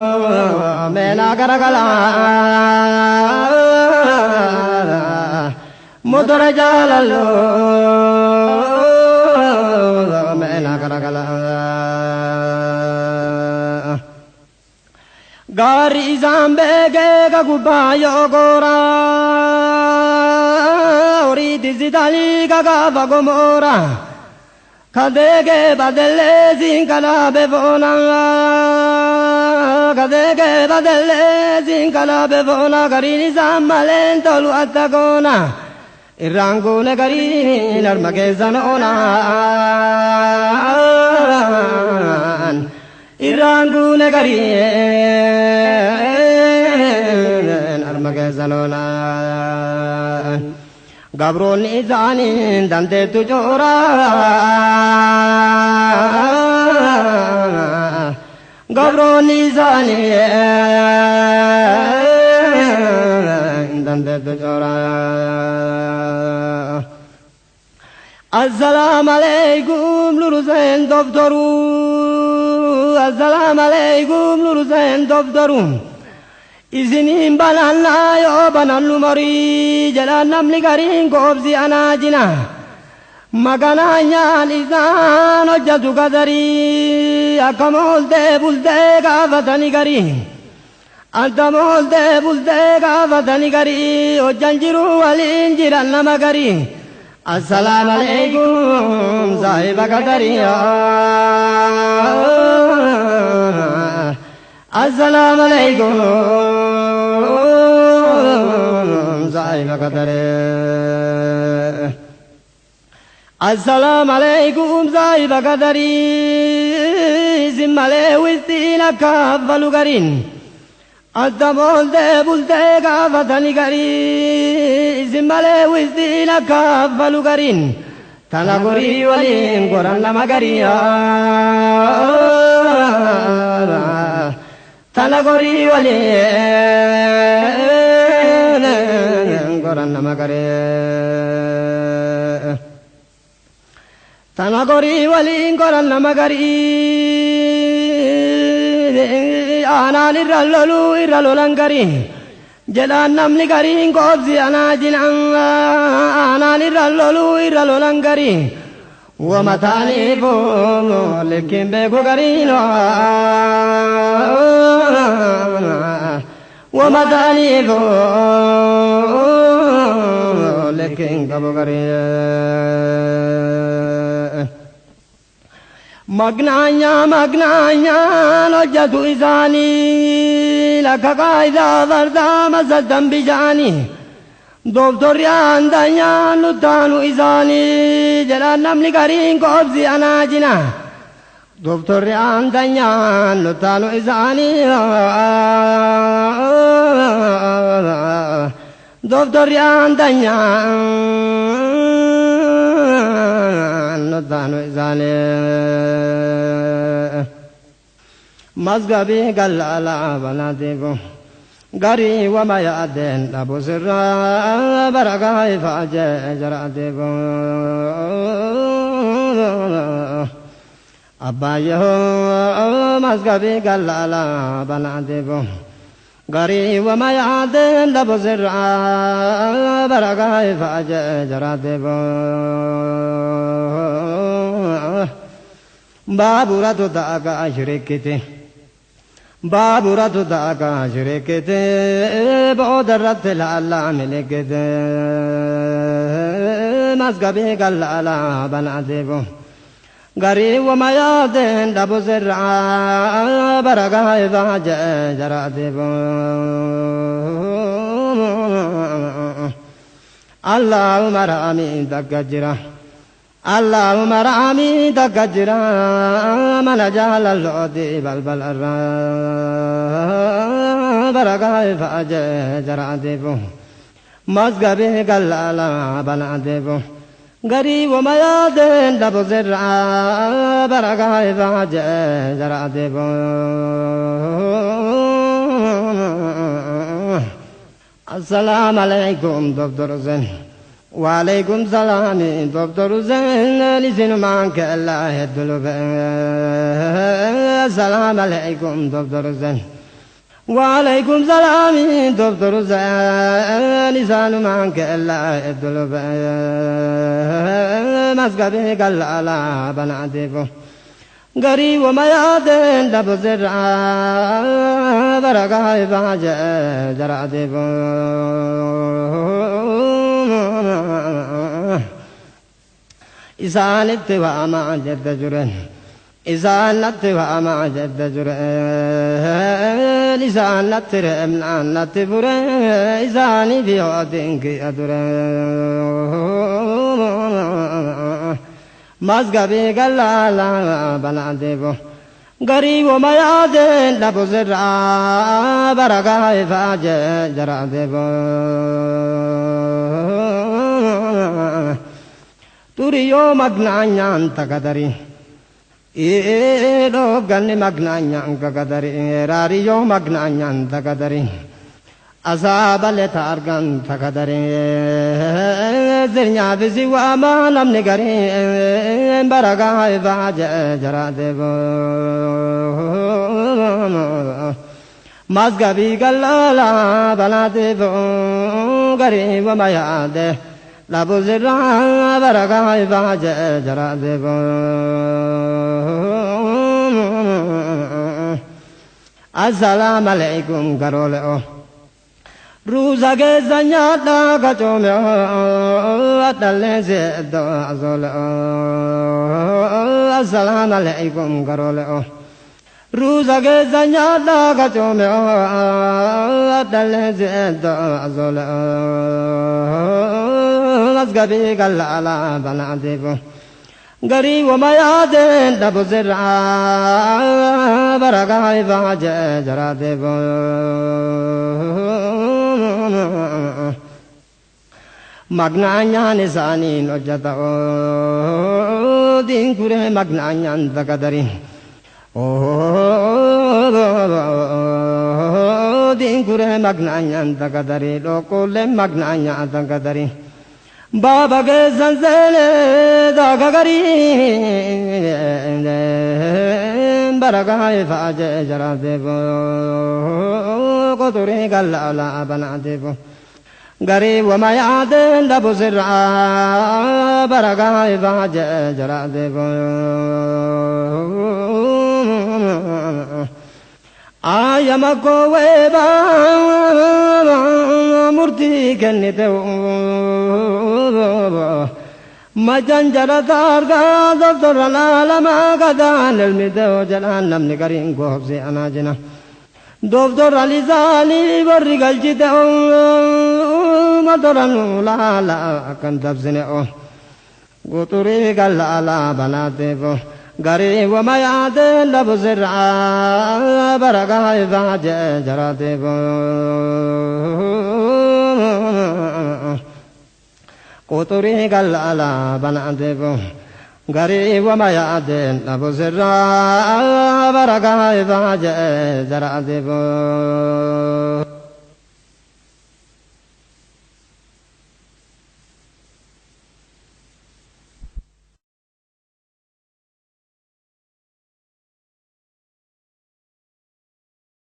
Mena garagala mudra jalalo mena garagala gari zambege gagubayo gora ori dizidali gagavagomora kadege badele zinkala bevona kadege badele zinkala bevona garini zammalen tolu attagona irangune garini larmage zanona irangune garini larmage zanona Gabron izanin dante tujora Gabron izanin dante tujora Assalamu alaikum luruzen doktoru Assalamu alaikum luruzen doktoru Izinin balanna yo banallu mari jalan namli garin gobzi anajina magana nyan izan hojjatu kadari akamolde bulde gafatani gari altamolde bulde gafatani gari hojjanjiru walin jiran nama gari assalamu alaikum sahiba kadari assalamu alaikum sahiba kadare assalamu alaikum sahiba kadari zimmale wistina kaffalu garin addamolde bulde gafatani gari zimmale wistina kaffalu garin tanagori walin goran lama gariya Tanagori walin goran nama gare Tanagori walin goran nama gari anan irralolan gari jalan namli gari gobzi anajinan anan irralolan gari ومتاني بو لكن بيكو قرينو ومتاني بو لكن كبو قرينو مغنانيا لجتو إزاني لك قايدا فردا مزدن بجاني Doktor yandanya lutanu izani jalan namli garin gobzi anajina Doktor yandanya lutanu izani Doktor yandanya lutanu izani Mazgabi galala banatiko Gari wa maya aden abu sirra baragai faje jaratego abayo masgabi galala banatego Gari wa maya aden abu sirra baragai faje jaratego Baburatu daga ashrikiti Baburatu daga shrekete bodarat lalla melekete masgabe galala banadebo gari wa mayaden dabu zerra baraga vaje jaradebo Allahumma rami dagajra Allahumma rami dagajra malajal al-odi balbal arra baragai faje jaradebo mazgabe galala banadebo gari wa mayaden dabu zerra baragai faje jaradebo assalamu alaikum doktor Zen وعليكم سلام دكتور زين لسن معك الله يدلو السلام عليكم دكتور زين وعليكم سلامي دكتور لسان معك إلا الدلوب مسقبي قل على بناتكم قريب وما يادين دب زرع برقا باجة جراتكم إسالت وما جد جرن إسالت وما جد جرن إسالت رمنا نتبر إساني بيوتين كي أدر مسقبي قلالا بنادبو قريب وما يادين لبو زرع برقا فاجة جرادبو تريو مقنعن تقدري إيدو قلني مقنعن تقدري راريو مقنعن تقدري أصاب لتارقن تقدري زرنيا بزي وما لم نقري برقا فاجة جرادبو مسقبي قلالا بنادبو قريب وما ياده لابو زرع برقا فاجة جرادبو السلام عليكم قرولو روزا كيزانيا دا كتومي أتلين زيدو أزولو السلام عليكم قرولو روزا كيزانيا دا كتومي أتلين زيدو أزولو مسقبي قلالا بنادبو قريب وما يادين دبو زرع برقا فاجة جرادبو مقنعن نساني نجتو دين كره مقنعن تقدري دين كره مقنعن تقدري لو كل مقنعن تقدري بابا کے زلزلے داغا گری برگاہ فاجے جرا دیبو قطری گلالا بنا دیبو غریب وما یادن دبو زرعا برگاہ فاجے جرا دیبو آیا مکو ویبا مرتی کنیتو مجن جرا دارگا دفتر لما قدان المدو جلان نمني قرين قوبسي أنا جنا دفتر لزالي برقل جدو مدرن لا لا كان تبسنئو قطري قال لا بناتفو غريب وما يعدل لبو زرعا برقا فاجة جراتفو قطري قال لا بناتفو غريب وما يعدل لبو زرعا برقا فاجة جراتفو